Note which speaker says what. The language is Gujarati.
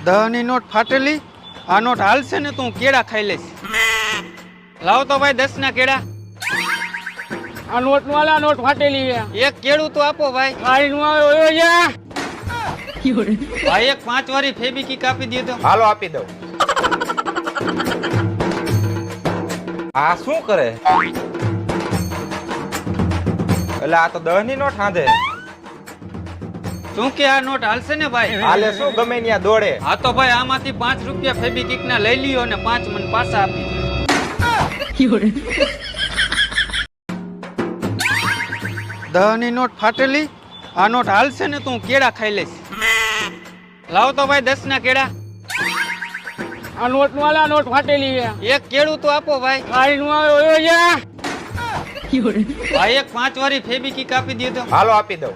Speaker 1: દહની નોટ ફાટેલી. આ નોટ હાલશે ને તું કેળા ખાઈ લઈશ. લાવ તો ભાઈ 10 ના કેળા.
Speaker 2: આ નોટ નું આલા નોટ ફાટેલી છે.
Speaker 1: એક કેળું તો આપો ભાઈ.
Speaker 2: ગાડી નું આવે ઓયો જા.
Speaker 1: ભાઈ એક 5 વારી ફેબિકી કાપી દે તો.
Speaker 3: હાલો આપી દઉં. આ શું કરે? એટલે આ તો 10 ની નોટ હાંધે.
Speaker 1: શું કે આ નોટ હાલશે ને ભાઈ?
Speaker 3: હાલે શું ગમે ત્યાં દોડે.
Speaker 1: હા તો ભાઈ આમાંથી 5 રૂપિયા ફેબિકિક ના લઈ લ્યો અને 5 મને પાછા આપી દો. દહની નોટ ફાટેલી. આ નોટ હાલશે ને તું કેળા ખાઈ લઈશ. લાવ તો ભાઈ 10 ના કેળા.
Speaker 2: આ નોટ નું આલા નોટ ફાટેલી છે.
Speaker 1: એક કેળું તો આપો ભાઈ.
Speaker 2: ગાડી નું આવે ઓયો જા.
Speaker 1: ભાઈ એક 5 વારી ફેબિકી કાપી દે તો.
Speaker 3: હાલો આપી દઉં.